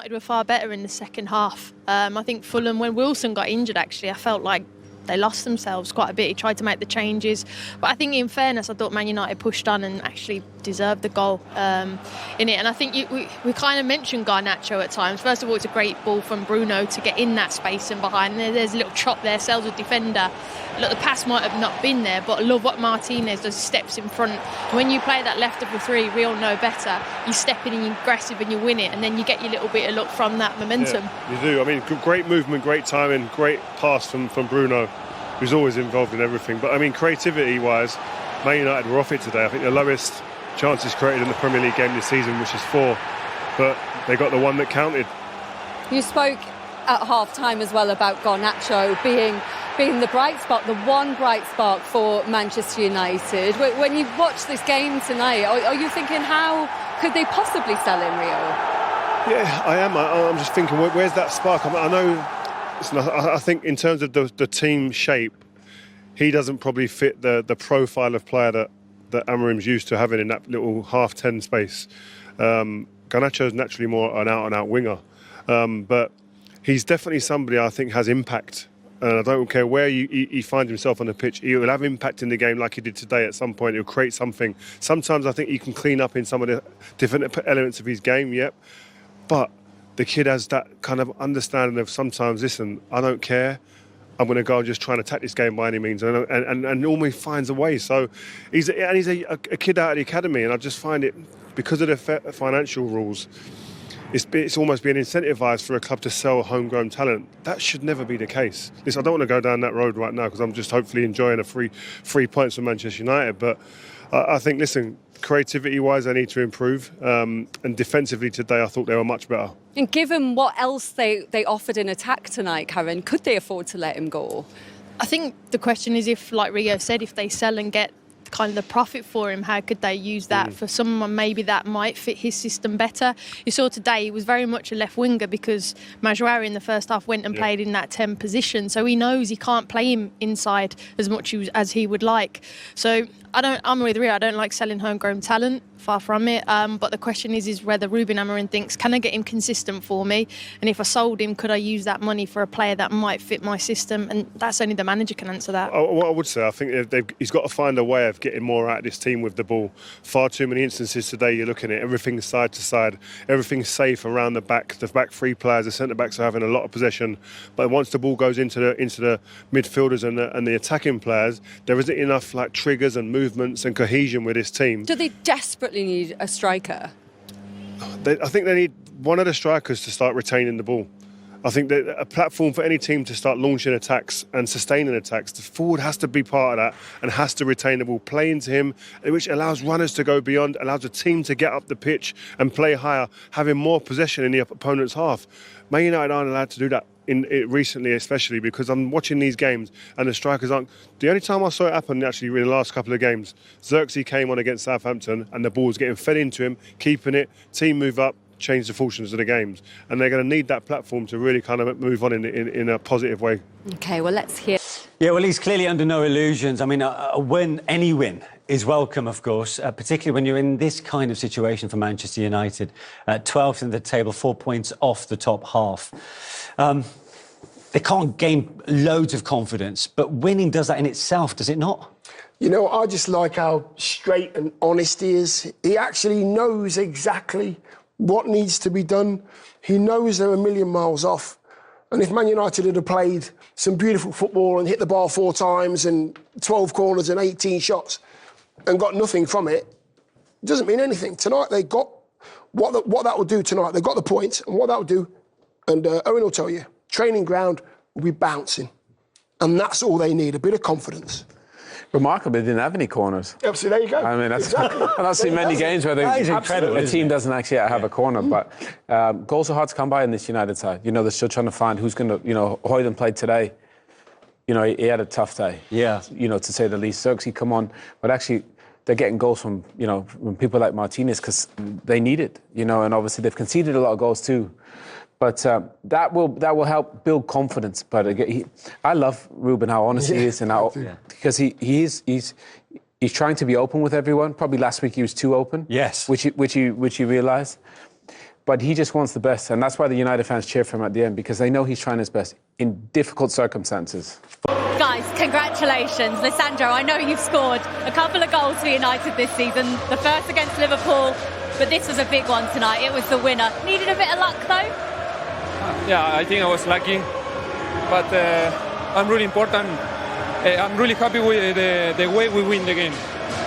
Were far better in the second half. I think Fulham, when Wilson got injured, actually, I felt like they lost themselves quite a bit. He tried to make the changes. But I think, in fairness, I thought Man United pushed on and actually deserved the goal in it. And I think we kind of mentioned Garnacho at times. First of all, it's a great ball from Bruno to get in that space and behind. There's a little chop there, sells a defender. Look, the pass might have not been there, but I love what Martinez does. He steps in front. When you play that left of the three, we all know better. You step in and you're aggressive and you win it, and then you get your little bit of luck from that momentum. Yeah, you do. I mean, great movement, great timing, great pass from Bruno, who's always involved in everything. But I mean, creativity-wise, Man United were off it today. I think the lowest chances created in the Premier League game this season, which is 4, but they got the one that counted. You spoke at half-time as well about Garnacho being the bright spot, the one bright spark for Manchester United. When you watch this game tonight, are you thinking, how could they possibly sell him, Rio? Yeah, I am. I'm just thinking, where's that spark? I know. I think in terms of the team shape, he doesn't probably fit the profile of player that Amorim's used to having in that little half-10 space. Garnacho's naturally more an out-and-out winger. But he's definitely somebody I think has impact. And I don't care where he finds himself on the pitch, he will have impact in the game like he did today at some point. He'll create something. Sometimes I think he can clean up in some of the different elements of his game, yep. But the kid has that kind of understanding of sometimes, listen, I don't care. I'm going to go and just try and attack this game by any means, and normally finds a way. So he's a kid out of the academy, and I just find it, because of the financial rules, it's almost being incentivised for a club to sell homegrown talent. That should never be the case. Listen, I don't want to go down that road right now because I'm just hopefully enjoying a free points from Manchester United. But I think, listen, creativity-wise, they need to improve. And defensively today, I thought they were much better. And given what else they offered in attack tonight, Karen, could they afford to let him go? I think the question is, if, like Rio said, if they sell and get kind of the profit for him, how could they use that for someone maybe that might fit his system better? You saw today he was very much a left winger because Maguire in the first half went and played in that 10 position, so he knows he can't play him inside as much as he would like. So I'm with Rio. I don't like selling homegrown talent, far from it. But the question is whether Ruben Amorim thinks, can I get him consistent for me? And if I sold him, could I use that money for a player that might fit my system? And that's only the manager can answer that. What I would say, I think he's got to find a way of getting more out of this team with the ball. Far too many instances today, you're looking at everything side to side, everything's safe around the back three players, the centre-backs are having a lot of possession. But once the ball goes into the midfielders and the attacking players, there isn't enough like triggers and movements and cohesion with this team. Do they desperately need a striker? I think they need one of the strikers to start retaining the ball. I think that a platform for any team to start launching attacks and sustaining attacks, the forward has to be part of that and has to retain the ball, play into him, which allows runners to go beyond, allows the team to get up the pitch and play higher, having more possession in the opponent's half. Man United aren't allowed to do that recently, especially because I'm watching these games and the strikers aren't. The only time I saw it happen actually in the last couple of games, Xerxes came on against Southampton and the ball was getting fed into him, keeping it, team move up, change the fortunes of the games, and they're going to need that platform to really kind of move on in a positive way. OK, well, let's hear. Yeah, well, he's clearly under no illusions. I mean, any win is welcome, of course, particularly when you're in this kind of situation for Manchester United. 12th in the table, 4 points off the top half. They can't gain loads of confidence, but winning does that in itself, does it not? You know, I just like how straight and honest he is. He actually knows exactly what needs to be done. He knows they're a million miles off. And if Man United had played some beautiful football and hit the bar 4 times and 12 corners and 18 shots and got nothing from it, it doesn't mean anything. Tonight they got what that will do tonight. They got the points, and what that will do, and Owen will tell you, training ground will be bouncing. And that's all they need, a bit of confidence. Remarkable, they didn't have any corners. So there you go. I mean, that's, exactly. I've not seen many games where a team doesn't actually have a corner. But goals are hard to come by in this United side. You know, they're still trying to find who's going to, Hoyland played today. You know, he had a tough day. Yeah. You know, to say the least. Xerxes come on. But actually, they're getting goals from, from people like Martinez because they need it. And obviously they've conceded a lot of goals too. But that will help build confidence. But again, I love Ruben, how honest he is, and how because he's trying to be open with everyone. Probably last week he was too open. Yes, which he realised. but he just wants the best, and that's why the United fans cheer for him at the end, because they know he's trying his best in difficult circumstances. Guys, congratulations. Lissandro, I know you've scored a couple of goals for United this season, the first against Liverpool, but this was a big one tonight. It was the winner. Needed a bit of luck, though? Yeah, I think I was lucky, but I'm really important. I'm really happy with the way we win the game.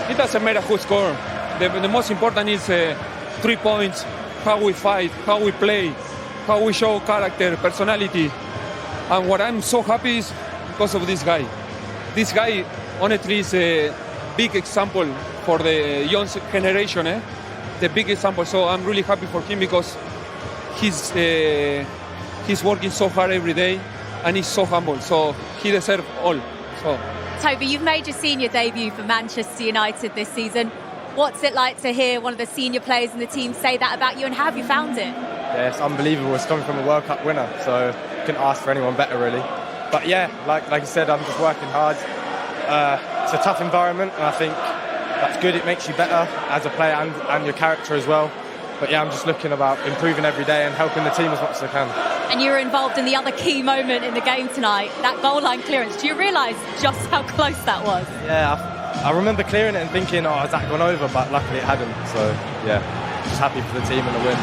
It doesn't matter who scores. The most important is 3 points, how we fight, how we play, how we show character, personality. And what I'm so happy is because of this guy. This guy, honestly, is a big example for the young generation. The big example. So I'm really happy for him because he's working so hard every day and he's so humble. So he deserves all. So. Toby, you've made your senior debut for Manchester United this season. What's it like to hear one of the senior players in the team say that about you, and how have you found it? Yeah, it's unbelievable. It's coming from a World Cup winner, so couldn't ask for anyone better, really. But yeah, like you said, I'm just working hard. It's a tough environment, and I think that's good. It makes you better as a player and your character as well. But yeah, I'm just looking about improving every day and helping the team as much as I can. And you were involved in the other key moment in the game tonight, that goal line clearance. Do you realise just how close that was? Yeah, I remember clearing it and thinking, has that gone over? But luckily it hadn't. So yeah, just happy for the team and the win.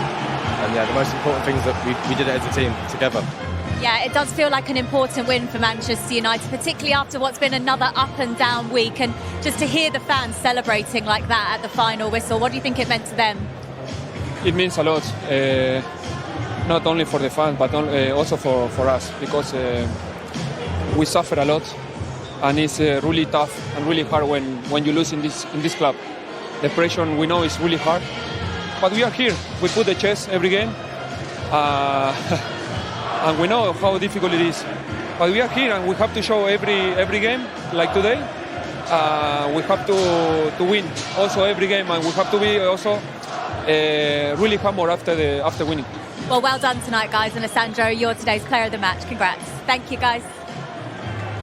And yeah, the most important thing is that we did it as a team together. Yeah, it does feel like an important win for Manchester United, particularly after what's been another up and down week. And just to hear the fans celebrating like that at the final whistle, what do you think it meant to them? It means a lot, not only for the fans, but also for us, because we suffer a lot, and it's really tough and really hard when you lose in this club. The pressure, we know, is really hard, but we are here. We put the chest every game, and we know how difficult it is. But we are here, and we have to show every game, like today. We have to win also every game, and we have to be also really humble after winning. Well done tonight, guys. And Lissandro, you're today's player of the match. Congrats. Thank you, guys.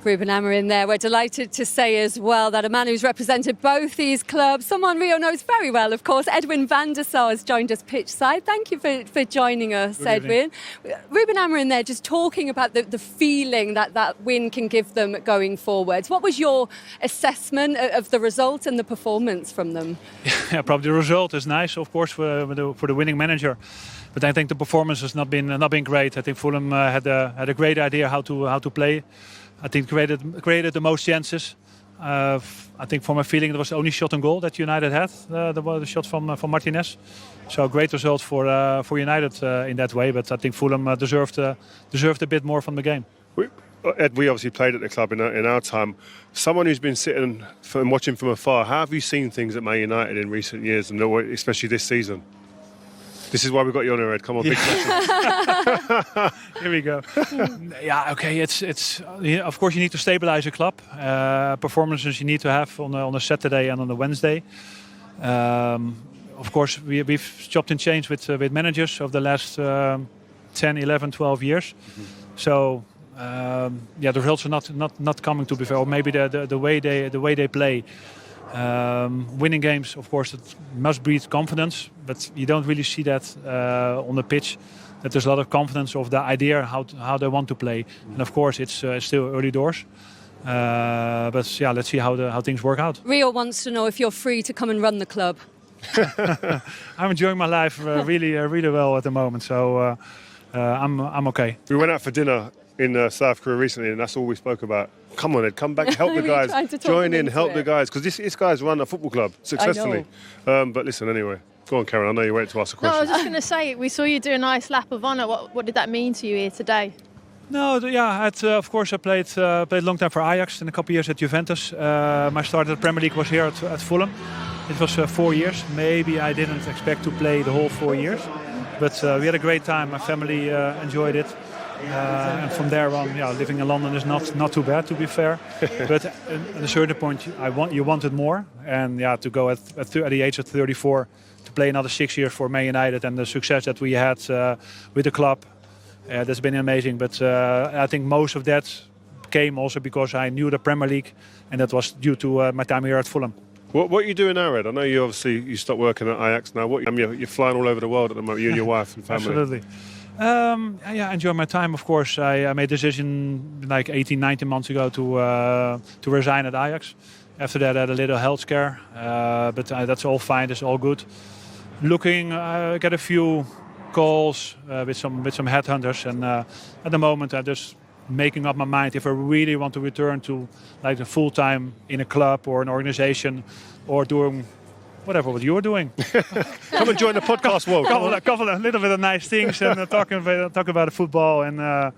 Ruben Amorim there. We're delighted to say as well that a man who's represented both these clubs, someone Rio knows very well, of course, Edwin van der Sar has joined us pitchside. Thank you for joining us, Edwin. Ruben Amorim there, just talking about the feeling that win can give them going forwards. What was your assessment of the result and the performance from them? Yeah, probably the result is nice, of course, for the winning manager. But I think the performance has not been great. I think Fulham had a great idea how to play. I think created the most chances. I think from my feeling it was the only shot on goal that United had, the shot from Martinez. So a great result for United in that way. But I think Fulham deserved a bit more from the game. Ed, we obviously played at the club in our time. Someone who's been sitting and watching from afar, how have you seen things at Man United in recent years, and especially this season? This is why we got you on here, Ed. Come on, big question. Here we go. Yeah, okay. It's of course you need to stabilize a club. Performances you need to have on a Saturday and on a Wednesday. Of course, we've chopped and changed with managers over the last 10, 11, 12 years. Mm-hmm. So the results are not coming to be fair. Or maybe the way they play. Winning games, of course, it must breed confidence, but you don't really see that on the pitch. That there's a lot of confidence of the idea how they want to play, and of course it's still early doors. But yeah, let's see how things work out. Rio wants to know if you're free to come and run the club. I'm enjoying my life really well at the moment, so I'm okay. We went out for dinner in South Korea recently, and that's all we spoke about. Come on, Ed, come back, help the guys, join in, help the guys, because this guys run a football club successfully. But listen, anyway, go on, Karen. I know you waited to ask a question. No, I was just going to say, we saw you do a nice lap of honour. What did that mean to you here today? No, yeah, of course I played a long time for Ajax and a couple of years at Juventus. My start at the Premier League was here at Fulham. It was 4 years. Maybe I didn't expect to play the whole 4 years, but we had a great time. My family enjoyed it. And from there on, living in London is not too bad, to be fair. But at a certain point, you wanted more, and to go at the age of 34 to play another 6 years for Man United, and the success that we had with the club, that's been amazing. But I think most of that came also because I knew the Premier League, and that was due to my time here at Fulham. What are you doing now, Ed? I know you stopped working at Ajax now. You're flying all over the world at the moment, you and your wife and family. Absolutely. I enjoy my time, of course. I made a decision like 18, 19 months ago to resign at Ajax. After that, I had a little health scare, but that's all fine. That's all good. I got a few calls with some headhunters, and at the moment, I'm just making up my mind if I really want to return to like a full time in a club or an organization, or doing whatever what you're doing. Come and join the podcast world. couple a little bit of nice things and talk about the football and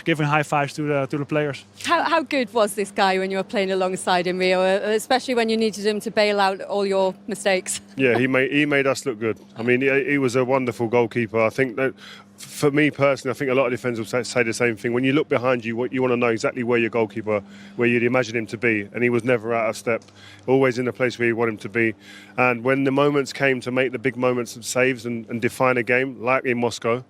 giving high fives to the players. How good was this guy when you were playing alongside him, Rio? Especially when you needed him to bail out all your mistakes. Yeah, he made us look good. I mean, he was a wonderful goalkeeper. I think that, for me personally, I think a lot of defenders will say the same thing. When you look behind you, you want to know exactly where your goalkeeper, where you'd imagine him to be, and he was never out of step, always in the place where you want him to be. And when the moments came to make the big moments of saves and define a game, like in Moscow,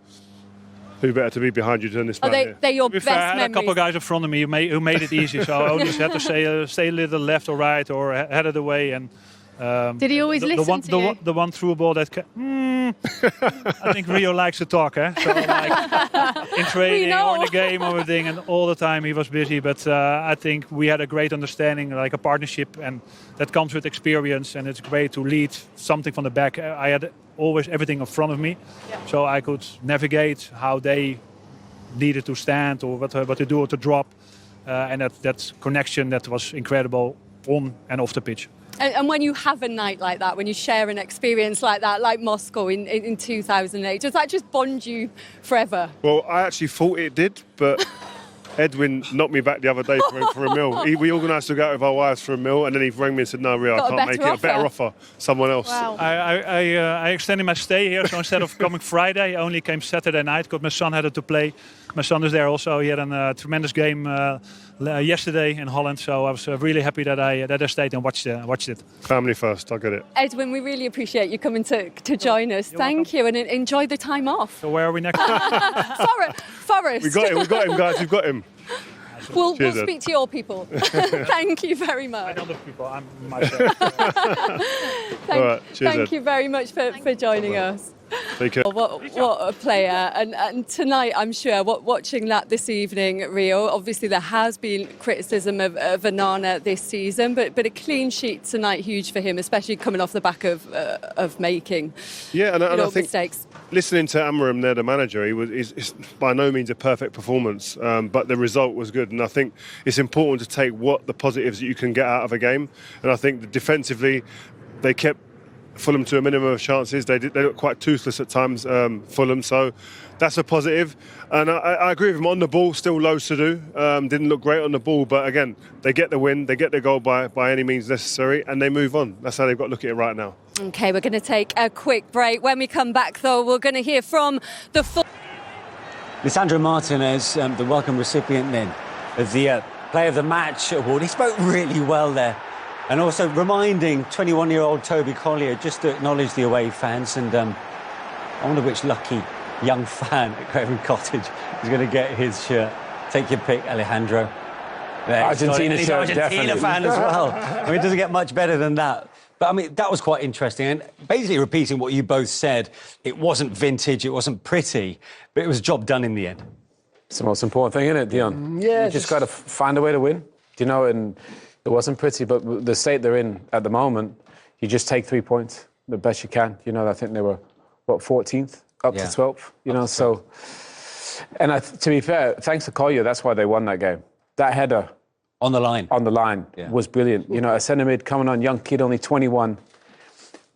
who better to be behind you than this man here? They're your best I had memories. a couple of guys in front of me who made it easy, so I only had to stay a little left or right or headed away. And did he always listen to you? The one through ball that... I think Rio likes to talk, eh? So like in training or in the game or everything, and all the time he was busy. But I think we had a great understanding, like a partnership, and that comes with experience. And it's great to lead something from the back. I had always everything in front of me, so I could navigate how they needed to stand or what to do or to drop. And that connection that was incredible on and off the pitch. And when you have a night like that, when you share an experience like that, like Moscow in 2008, does that just bond you forever? Well, I actually thought it did, but Edwin knocked me back the other day for a meal. We organised to go out with our wives for a meal, and then he rang me and said, "No, Rio, I can't make it. A better offer, someone else." Wow. I extended my stay here, so instead of coming Friday, I only came Saturday night because my son had to play. My son is there also. He had a tremendous game yesterday in Holland, so I was really happy that I stayed and watched it. Family first, I get it. Edwin, we really appreciate you coming to join us. Thank you, and enjoy the time off. So where are we next? Forest. We got him, guys. We've got him. We'll speak to your people. Thank you very much. I know the people. I'm myself. Thank you very much for joining us. Take care. What a player. And tonight, I'm sure, watching that this evening, Rio, obviously there has been criticism of Onana this season, but a clean sheet tonight, huge for him, especially coming off the back of making and I think mistakes. Listening to Amorim there, the manager, it's by no means a perfect performance, but the result was good. And I think it's important to take the positives that you can get out of a game. And I think that defensively, they kept Fulham to a minimum of chances. They looked quite toothless at times, Fulham, so that's a positive. And I agree with him on the ball, still loads to do. Didn't look great on the ball, but again, they get the win, they get the goal by any means necessary, and they move on. That's how they've got to look at it right now. OK, we're going to take a quick break. When we come back, though, we're going to hear from the... Lisandro Martinez, the welcome recipient then of the Player of the Match award. He spoke really well there. And also reminding 21-year-old Toby Collier just to acknowledge the away fans. And I wonder which lucky young fan at Craven Cottage is going to get his shirt. Take your pick, Alejandro. Argentina shirt, Argentina definitely. fan as well. I mean, it doesn't get much better than that. But I mean, that was quite interesting. And basically repeating what you both said, it wasn't vintage, it wasn't pretty, but it was a job done in the end. It's the most important thing, isn't it, Dion? Yeah. You just got to find a way to win, and it wasn't pretty, but the state they're in at the moment, you just take 3 points the best you can. I think they were, 14th, up to 12th, so... And to be fair, thanks to Collier, that's why they won that game. That header... On the line was brilliant. A centre mid coming on, young kid, only 21,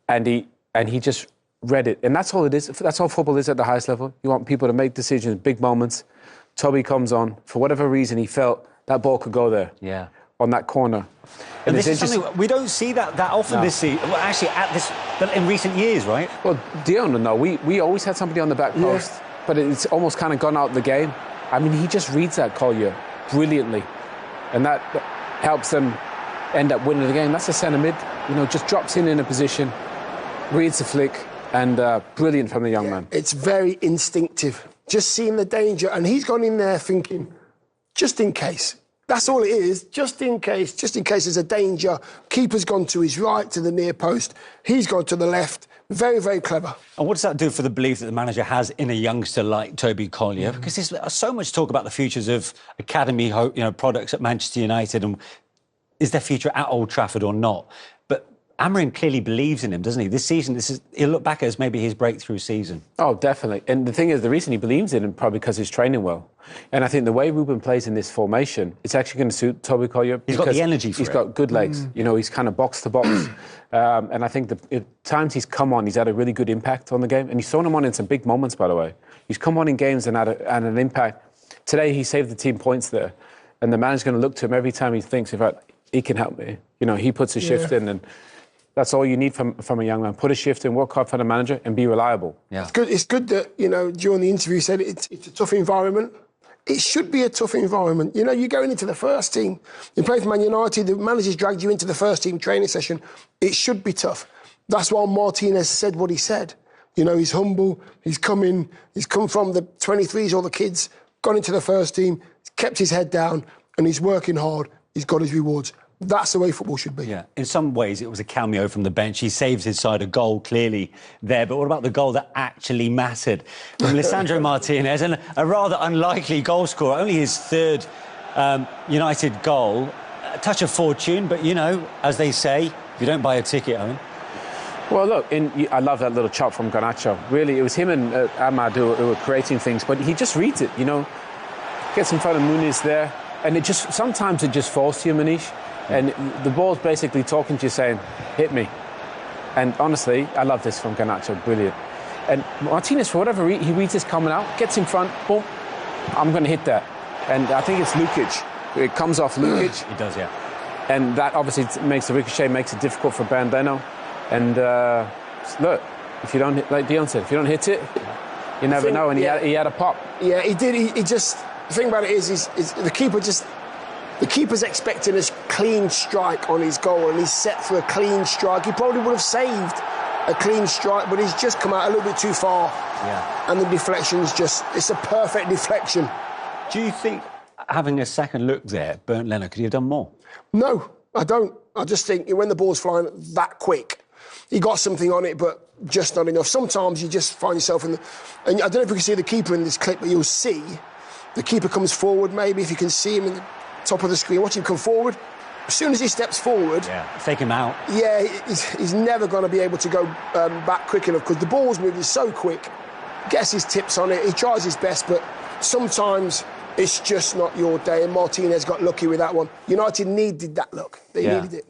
and he just read it. And that's all it is. That's all football is at the highest level. You want people to make decisions, big moments. Toby comes on. For whatever reason, he felt that ball could go there. Yeah. On that corner. And this is something we don't see that often this season. Well, actually, in recent years, right? Well, Dion, no, we always had somebody on the back post, but it's almost kind of gone out of the game. I mean, he just reads that Collier brilliantly. And that helps them end up winning the game. That's a centre mid, just drops in a position, reads the flick, and brilliant from the young man. It's very instinctive. Just seeing the danger, and he's gone in there thinking, just in case. That's all it is, just in case there's a danger. Keeper's gone to his right, to the near post. He's gone to the left. Very, very clever. And what does that do for the belief that the manager has in a youngster like Toby Collier? Because there's so much talk about the futures of academy, products at Manchester United, and is their future at Old Trafford or not? But Amorim clearly believes in him, doesn't he? This season, he'll look back at it as maybe his breakthrough season. Oh, definitely. And the thing is, the reason he believes in him probably because he's training well. And I think the way Ruben plays in this formation, it's actually going to suit Toby Collier. He's got the energy for it. He's got good legs. He's kind of box to box. And I think the times he's come on, he's had a really good impact on the game. And he's thrown him on in some big moments, by the way. He's come on in games and had an impact. Today, he saved the team points there. And the manager's going to look to him every time he thinks, in fact, he can help me. He puts a shift in, and that's all you need from a young man. Put a shift in, work hard for the manager, and be reliable. Yeah. It's good that, during the interview, you said it's a tough environment. It should be a tough environment. You're going into the first team. You play for Man United, the manager's dragged you into the first team training session. It should be tough. That's why Martinez said what he said. He's humble, he's come from the 23s or the kids, gone into the first team, kept his head down, and he's working hard. He's got his rewards. That's the way football should be. Yeah, in some ways it was a cameo from the bench. He saves his side a goal, clearly, there. But what about the goal that actually mattered? From Lisandro Martinez, and a rather unlikely goal scorer, only his third United goal. A touch of fortune, but, as they say, you don't buy a ticket, Owen. Well, look, I love that little chop from Garnacho. Really, it was him and Ahmad who were creating things, but he just reads it, Gets in front of Muniz there, and sometimes it just falls to you, Manish. And the ball's basically talking to you saying, hit me. And honestly, I love this from Garnacho, brilliant. And Martinez, for whatever reason, he reads this coming out, gets in front, boom, I'm going to hit that. And I think it's Lukic. It comes off Lukic. He does, yeah. And that obviously makes the ricochet, makes it difficult for Bandeno. And look, if you don't hit, like Dion said, if you don't hit it, you never know. And he had a pop. Yeah, he did. He just, the thing about it is the keeper just, the keeper's expecting a clean strike on his goal, and he's set for a clean strike. He probably would have saved a clean strike, but he's just come out a little bit too far. Yeah. And the deflection's it's a perfect deflection. Do you think having a second look there, Bernd Leno, could he have done more? No, I don't. I just think when the ball's flying that quick, he got something on it, but just not enough. Sometimes you just find yourself in the... And I don't know if you can see the keeper in this clip, but you'll see the keeper comes forward, maybe, if you can see him in the top of the screen. Watch him come forward. As soon as he steps forward... Yeah, fake him out. Yeah, he's never going to be able to go back quick enough because the ball's moving so quick. Gets his tips on it. He tries his best, but sometimes it's just not your day, and Martinez got lucky with that one. United needed that look. They needed it.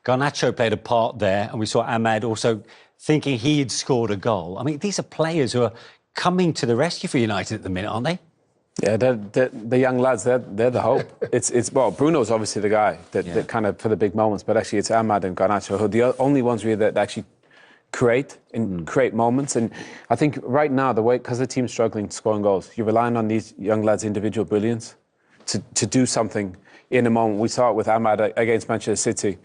Garnacho played a part there, and we saw Ahmad also thinking he had scored a goal. I mean, these are players who are coming to the rescue for United at the minute, aren't they? Yeah, the young lads, they're the hope. Well, Bruno's obviously the guy that kind of for the big moments, but actually it's Ahmad and Garnacho who are the only ones really that actually create moments. And I think right now, because the team's struggling scoring goals, you're relying on these young lads' individual brilliance to do something in a moment. We saw it with Ahmad against Manchester City.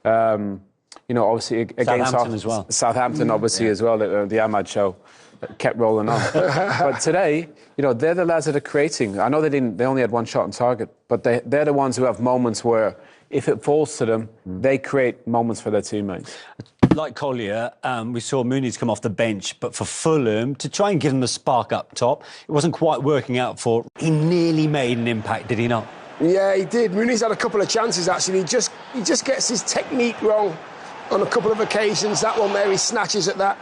Obviously against Southampton, obviously as well. The Ahmad show kept rolling on. But today, they're the lads that are creating. I know they only had one shot on target, but they're the ones who have moments where, if it falls to them, they create moments for their teammates. Like Collier, we saw Muniz come off the bench, but for Fulham, to try and give them the spark up top, it wasn't quite working out for. He nearly made an impact, did he not? Yeah, he did. Muniz had a couple of chances, actually. He just gets his technique wrong on a couple of occasions. That one there, he snatches at that.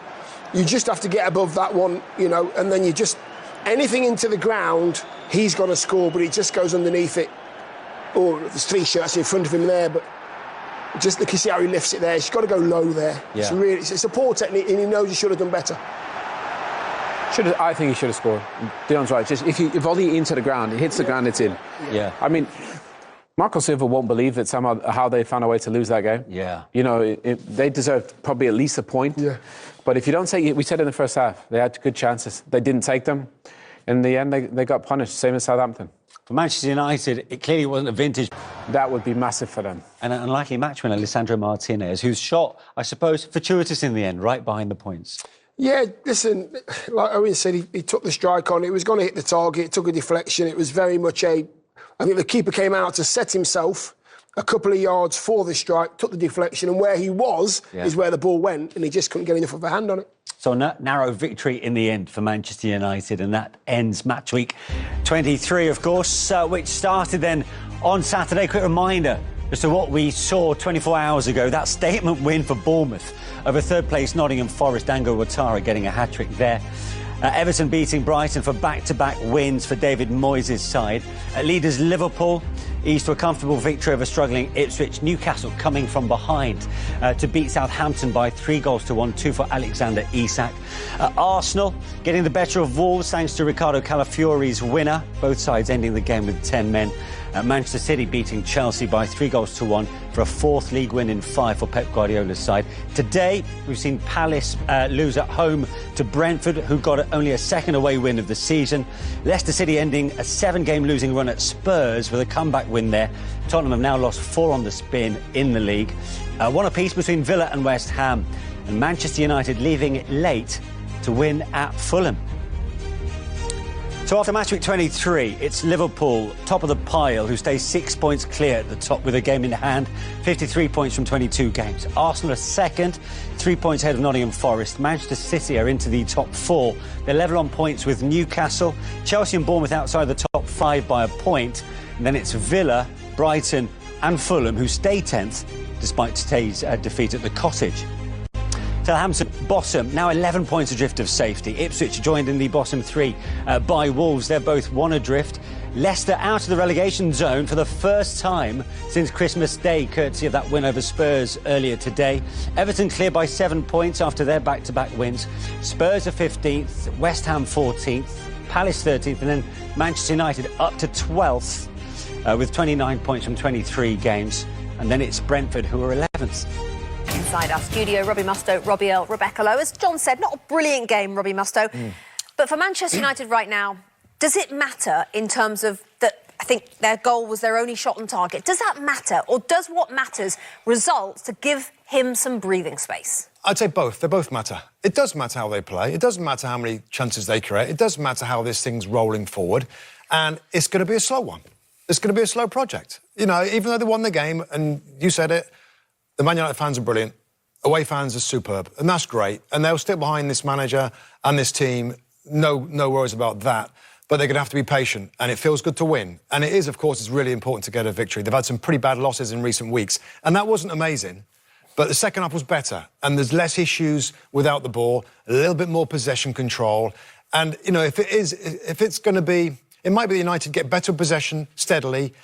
You just have to get above that one, and then you just... Anything into the ground, he's got to score, but he just goes underneath it. Oh, there's three shirts in front of him there, but just look, you see how he lifts it there. He's got to go low there. Yeah. It's a poor technique, and he knows he should have done better. I think he should have scored. Dion's right. Just if volley into the ground, it hits the ground, it's in. Yeah. I mean, Marco Silva won't believe that somehow how they found a way to lose that game. Yeah. They deserved probably at least a point. Yeah. But if you don't take it, we said in the first half, they had good chances. They didn't take them. In the end, they got punished, same as Southampton. For Manchester United, it clearly wasn't a vintage. That would be massive for them. And an unlikely match winner, Lisandro Martinez, whose shot, I suppose, fortuitous in the end, right behind the points. Yeah, listen, like Owen said, he took the strike on. It was going to hit the target. It took a deflection. It was very much a I think the keeper came out to set himself a couple of yards for the strike, took the deflection, and where he was is where the ball went, and he just couldn't get enough of a hand on it. So a narrow victory in the end for Manchester United, and that ends match week 23, of course, which started then on Saturday. Quick reminder as to what we saw 24 hours ago, that statement win for Bournemouth over third-place Nottingham Forest. Dango Ouattara getting a hat-trick there. Everton beating Brighton for back-to-back wins for David Moyes' side. Leaders Liverpool eased to a comfortable victory over struggling Ipswich. Newcastle coming from behind to beat Southampton by 3-1, 2 for Alexander Isak. Arsenal getting the better of Wolves thanks to Ricardo Calafiori's winner. Both sides ending the game with 10 men. Manchester City beating Chelsea by 3-1 for a fourth league win in 5 for Pep Guardiola's side. Today, we've seen Palace lose at home to Brentford, who got only a second away win of the season. Leicester City ending a 7-game losing run at Spurs with a comeback win there. Tottenham have now lost 4 on the spin in the league. One apiece between Villa and West Ham. And Manchester United leaving it late to win at Fulham. So after match week 23, it's Liverpool, top of the pile, who stays 6 points clear at the top with a game in hand, 53 points from 22 games. Arsenal are second, 3 points ahead of Nottingham Forest. Manchester City are into the top 4. They're level on points with Newcastle. Chelsea and Bournemouth outside the top 5 by a point. And then it's Villa, Brighton and Fulham who stay 10th, despite today's defeat at the Cottage. Southampton bottom, now 11 points adrift of safety. Ipswich joined in the bottom 3 by Wolves. They're both 1 adrift. Leicester out of the relegation zone for the first time since Christmas Day, courtesy of that win over Spurs earlier today. Everton clear by 7 points after their back-to-back wins. Spurs are 15th, West Ham 14th, Palace 13th, and then Manchester United up to 12th with 29 points from 23 games. And then it's Brentford who are 11th. Inside our studio, Robbie Mustoe, Robbie Earle, Rebecca Lowe. As John said, not a brilliant game, Robbie Mustoe. But for Manchester United right now, does it matter in terms of that? I think their goal was their only shot on target. Does that matter? Or does what matters results to give him some breathing space? I'd say both. They both matter. It does matter how they play. It doesn't matter how many chances they create. It doesn't matter how this thing's rolling forward. And it's going to be a slow one. It's going to be a slow project. You know, even though they won the game, and you said it, the Man United fans are brilliant. Away fans are superb, and that's great. And they'll stick behind this manager and this team. No worries about that. But they're going to have to be patient, and it feels good to win. And it is, of course, it's really important to get a victory. They've had some pretty bad losses in recent weeks, and that wasn't amazing. But the second half was better, and there's less issues without the ball, a little bit more possession control. And, you know, if it's going to be... It might be United get better possession steadily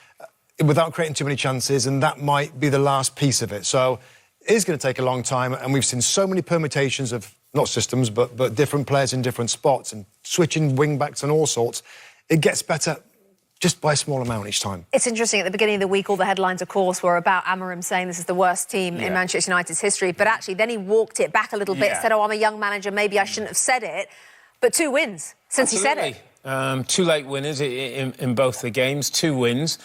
without creating too many chances, and that might be the last piece of it. So it is going to take a long time, and we've seen so many permutations of, not systems, but different players in different spots and switching wing-backs and all sorts. It gets better just by a small amount each time. It's interesting, at the beginning of the week, all the headlines, of course, were about Amorim saying this is the worst team in Manchester United's history, but actually then he walked it back a little bit, said, oh, I'm a young manager, maybe I shouldn't have said it, but 2 wins since he said it. 2 late winners in both the games, 2 wins.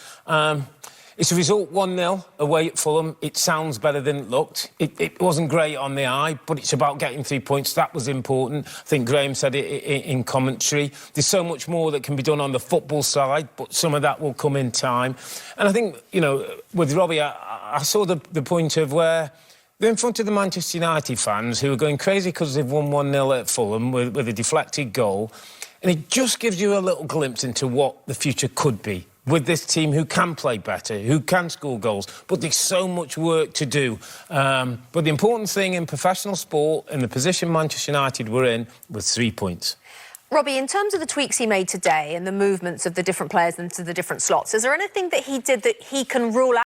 It's a result 1-0 away at Fulham. It sounds better than it looked. It wasn't great on the eye, but it's about getting 3 points. That was important. I think Graham said it in commentary. There's so much more that can be done on the football side, but some of that will come in time. And I think, you know, with Robbie, I saw the point of where they're in front of the Manchester United fans who are going crazy because they've won 1-0 at Fulham with a deflected goal. And it just gives you a little glimpse into what the future could be with this team who can play better, who can score goals, but there's so much work to do. But the important thing in professional sport, in the position Manchester United were in, was 3 points. Robbie, in terms of the tweaks he made today and the movements of the different players into the different slots, is there anything that he did that he can rule out?